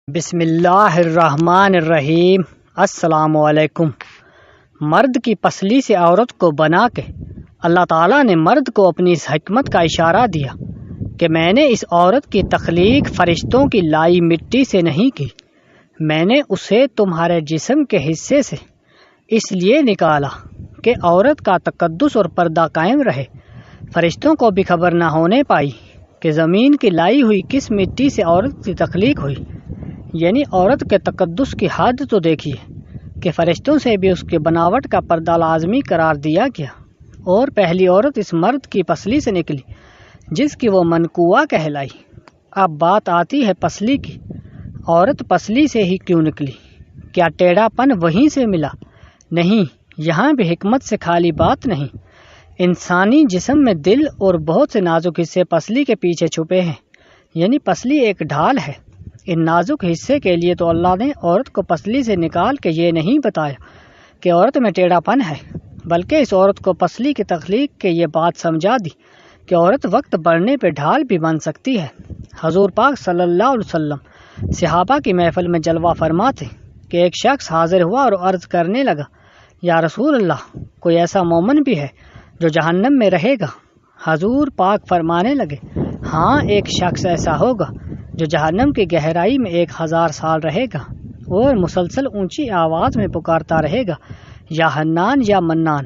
بسم اللہ الرحمن الرحیم۔ السلام علیکم۔ مرد کی پسلی سے عورت کو بنا کے اللہ تعالیٰ نے مرد کو اپنی اس حکمت کا اشارہ دیا کہ میں نے اس عورت کی تخلیق فرشتوں کی لائی مٹی سے نہیں کی، میں نے اسے تمہارے جسم کے حصے سے اس لیے نکالا کہ عورت کا تقدس اور پردہ قائم رہے۔ فرشتوں کو بھی خبر نہ ہونے پائی کہ زمین کی لائی ہوئی کس مٹی سے عورت کی تخلیق ہوئی، یعنی عورت کے تقدس کی حد تو دیکھیے کہ فرشتوں سے بھی اس کی بناوٹ کا پردہ لازمی قرار دیا گیا، اور پہلی عورت اس مرد کی پسلی سے نکلی جس کی وہ منقوہ کہلائی۔ اب بات آتی ہے پسلی کی۔ عورت پسلی سے ہی کیوں نکلی؟ کیا ٹیڑھا پن وہیں سے ملا؟ نہیں، یہاں بھی حکمت سے خالی بات نہیں۔ انسانی جسم میں دل اور بہت سے نازک حصے پسلی کے پیچھے چھپے ہیں، یعنی پسلی ایک ڈھال ہے۔ ان نازک حصے کے لیے تو اللہ نے عورت کو پسلی سے نکال کے یہ نہیں بتایا کہ عورت میں ٹیڑھا پن ہے، بلکہ اس عورت کو پسلی کی تخلیق کے یہ بات سمجھا دی کہ عورت وقت بڑھنے پہ ڈھال بھی بن سکتی ہے۔ حضور پاک صلی اللہ علیہ وسلم صحابہ کی محفل میں جلوہ فرما تھے کہ ایک شخص حاضر ہوا اور عرض کرنے لگا، یا رسول اللہ، کوئی ایسا مومن بھی ہے جو جہنم میں رہے گا؟ حضور پاک فرمانے لگے، ہاں، ایک شخص ایسا ہوگا جو جہنم کی گہرائی میں 1000 سال رہے گا اور مسلسل اونچی آواز میں پکارتا رہے گا، یا حنان یا منان۔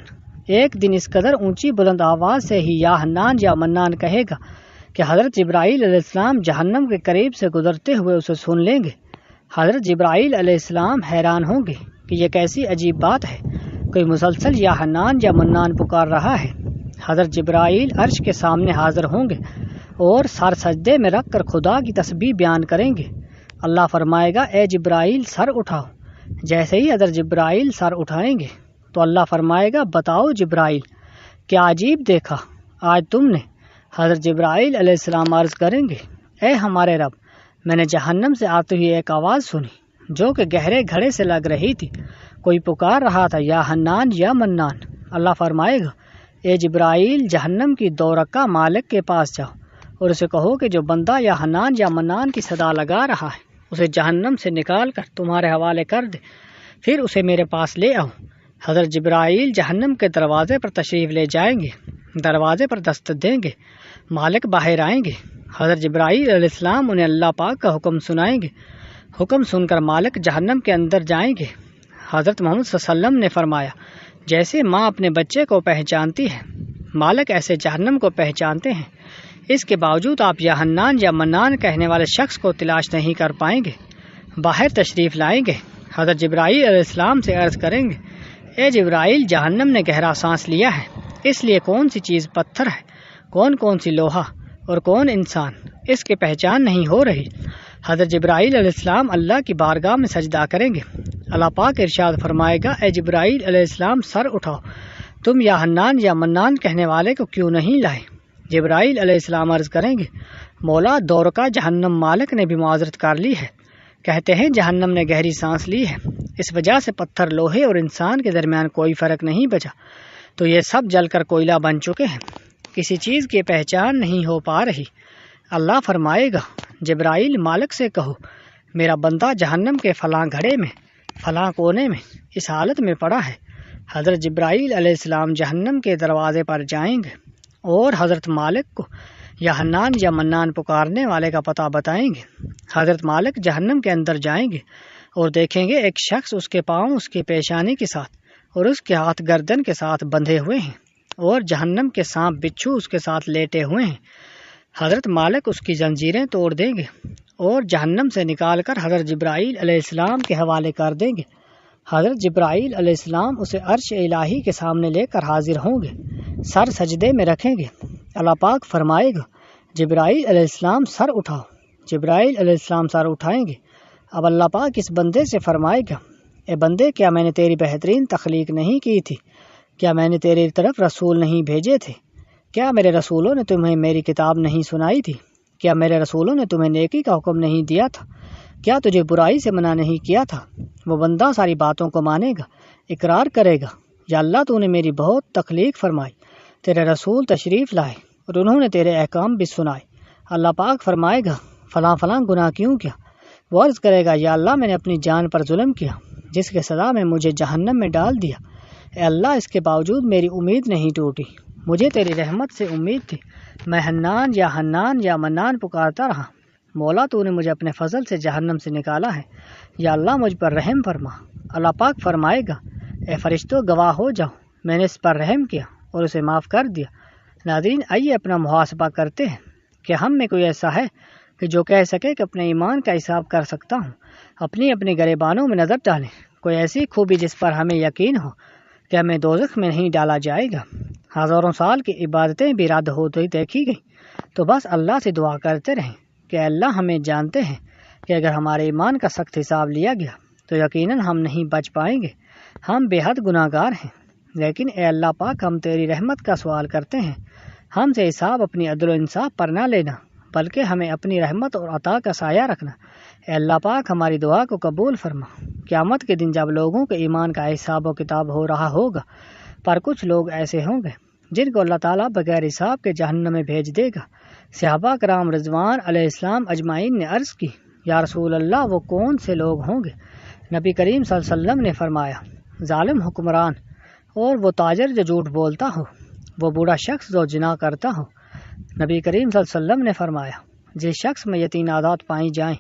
ایک دن اس قدر اونچی بلند آواز سے ہی یا حنان یا منان کہے گا کہ حضرت جبرائیل علیہ السلام جہنم کے قریب سے گزرتے ہوئے اسے سن لیں گے۔ حضرت جبرائیل علیہ السلام حیران ہوں گے کہ یہ کیسی عجیب بات ہے، کوئی مسلسل یا حنان یا منان پکار رہا ہے۔ حضرت جبرائیل عرش کے سامنے حاضر ہوں گے اور سر سجدے میں رکھ کر خدا کی تسبیح بیان کریں گے۔ اللہ فرمائے گا، اے جبرائیل سر اٹھاؤ۔ جیسے ہی حضرت جبرائیل سر اٹھائیں گے تو اللہ فرمائے گا، بتاؤ جبرائیل، کیا عجیب دیکھا آج تم نے؟ حضرت جبرائیل علیہ السلام عرض کریں گے، اے ہمارے رب، میں نے جہنم سے آتی ہوئی ایک آواز سنی جو کہ گہرے گھڑے سے لگ رہی تھی، کوئی پکار رہا تھا، یا حنان یا منان۔ اللہ فرمائے گا، اے جبرائیل، جہنم کی 2 رکعہ مالک کے پاس جاؤ اور اسے کہو کہ جو بندہ یا حنان یا منان کی صدا لگا رہا ہے اسے جہنم سے نکال کر تمہارے حوالے کر دے، پھر اسے میرے پاس لے آؤ۔ حضرت جبرائیل جہنم کے دروازے پر تشریف لے جائیں گے، دروازے پر دستک دیں گے، مالک باہر آئیں گے۔ حضرت جبرائیل علیہ السلام انہیں اللہ پاک کا حکم سنائیں گے، حکم سن کر مالک جہنم کے اندر جائیں گے۔ حضرت محمد صلی اللہ علیہ وسلم نے فرمایا، جیسے ماں اپنے بچے کو پہچانتی ہے، مالک ایسے جہنم کو پہچانتے ہیں۔ اس کے باوجود آپ یا حنان یا منان کہنے والے شخص کو تلاش نہیں کر پائیں گے۔ باہر تشریف لائیں گے، حضرت جبرائیل علیہ السلام سے عرض کریں گے، اے جبرائیل، جہنم نے گہرا سانس لیا ہے، اس لیے کون سی چیز پتھر ہے، کون سی لوہا اور کون انسان، اس کی پہچان نہیں ہو رہی۔ حضرت جبرائیل علیہ السلام اللہ کی بارگاہ میں سجدہ کریں گے۔ اللہ پاک ارشاد فرمائے گا، اے جبرائیل علیہ السلام سر اٹھاؤ، تم یا حنان یا منان کہنے والے کو کیوں نہیں لائے؟ جبرائیل علیہ السلام عرض کریں گے، مولا، 2 رکعہ جہنم مالک نے بھی معذرت کر لی ہے، کہتے ہیں جہنم نے گہری سانس لی ہے، اس وجہ سے پتھر، لوہے اور انسان کے درمیان کوئی فرق نہیں بچا، تو یہ سب جل کر کوئلہ بن چکے ہیں، کسی چیز کی پہچان نہیں ہو پا رہی۔ اللہ فرمائے گا، جبرائیل، مالک سے کہو میرا بندہ جہنم کے فلاں گھڑے میں، فلاں کونے میں اس حالت میں پڑا ہے۔ حضرت جبرائیل علیہ السلام جہنم کے دروازے پر جائیں گے اور حضرت مالک کو یا حنان یا منان پکارنے والے کا پتہ بتائیں گے۔ حضرت مالک جہنم کے اندر جائیں گے اور دیکھیں گے ایک شخص اس کے پاؤں اس کی پیشانی کے ساتھ اور اس کے ہاتھ گردن کے ساتھ بندھے ہوئے ہیں، اور جہنم کے سانپ بچھو اس کے ساتھ لیٹے ہوئے ہیں۔ حضرت مالک اس کی زنجیریں توڑ دیں گے اور جہنم سے نکال کر حضرت جبرائیل علیہ السلام کے حوالے کر دیں گے۔ حضرت جبرائیل علیہ السلام اسے عرش الہی کے سامنے لے کر حاضر ہوں گے، سر سجدے میں رکھیں گے۔ اللہ پاک فرمائے گا، جبرائیل علیہ السلام سر اٹھاؤ۔ جبرائیل علیہ السلام سر اٹھائیں گے۔ اب اللہ پاک اس بندے سے فرمائے گا، اے بندے، کیا میں نے تیری بہترین تخلیق نہیں کی تھی؟ کیا میں نے تیری طرف رسول نہیں بھیجے تھے؟ کیا میرے رسولوں نے تمہیں میری کتاب نہیں سنائی تھی؟ کیا میرے رسولوں نے تمہیں نیکی کا حکم نہیں دیا تھا؟ کیا تجھے برائی سے منع نہیں کیا تھا؟ وہ بندہ ساری باتوں کو مانے گا، اقرار کرے گا، یا اللہ، تو نے میری بہت تخلیق فرمائی، تیرے رسول تشریف لائے اور انہوں نے تیرے احکام بھی سنائے۔ اللہ پاک فرمائے گا، فلاں فلاں گناہ کیوں کیا؟ وہ عرض کرے گا یا اللہ میں نے اپنی جان پر ظلم کیا جس کے سزا میں مجھے جہنم میں ڈال دیا، اے اللہ اس کے باوجود میری امید نہیں ٹوٹی، مجھے تیری رحمت سے امید تھی، میں حنان یا منان پکارتا رہا، مولا تو نے مجھے اپنے فضل سے جہنم سے نکالا ہے، یا اللہ مجھ پر رحم فرما۔ اللہ پاک فرمائے گا اے فرشتوں گواہ ہو جاؤ، میں نے اس پر رحم کیا اور اسے معاف کر دیا۔ ناظرین آئیے اپنا محاسبہ کرتے ہیں کہ ہم میں کوئی ایسا ہے کہ جو کہہ سکے کہ اپنے ایمان کا حساب کر سکتا ہوں۔ اپنی گریبانوں میں نظر ڈالیں، کوئی ایسی خوبی جس پر ہمیں یقین ہو کہ ہمیں دوزخ میں نہیں ڈالا جائے گا۔ ہزاروں سال کی عبادتیں بھی رد ہوتی دیکھی گئیں، تو بس اللہ سے دعا کرتے رہیں کہ اللہ ہمیں جانتے ہیں کہ اگر ہمارے ایمان کا سخت حساب لیا گیا تو یقیناً ہم نہیں بچ پائیں گے، ہم بے حد گناہ گار ہیں، لیکن اے اللہ پاک ہم تیری رحمت کا سوال کرتے ہیں، ہم سے حساب اپنی عدل و انصاف پر نہ لینا بلکہ ہمیں اپنی رحمت اور عطا کا سایہ رکھنا۔ اے اللہ پاک ہماری دعا کو قبول فرما۔ قیامت کے دن جب لوگوں کے ایمان کا حساب و کتاب ہو رہا ہوگا، پر کچھ لوگ ایسے ہوں گے جن کو اللہ تعالیٰ بغیر حساب کے جہنم میں بھیج دے گا۔ صحابہ کرام رضوان علیہ السلام اجمعین نے عرض کی یا رسول اللہ وہ کون سے لوگ ہوں گے؟ نبی کریم صلی اللہ علیہ وسلم نے فرمایا ظالم حکمران، اور وہ تاجر جو جھوٹ بولتا ہو، وہ بوڑھا شخص جو جنا کرتا ہو۔ نبی کریم صلی اللہ علیہ وسلم نے فرمایا جس شخص میں یہ تین عادات پائی جائیں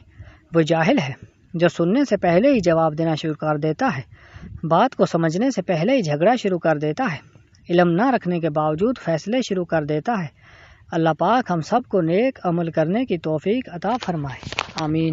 وہ جاہل ہے، جو سننے سے پہلے ہی جواب دینا شروع کر دیتا ہے، بات کو سمجھنے سے پہلے ہی جھگڑا شروع کر دیتا ہے، علم نہ رکھنے کے باوجود فیصلے شروع کر دیتا ہے۔ اللہ پاک ہم سب کو نیک عمل کرنے کی توفیق عطا فرمائے، آمین۔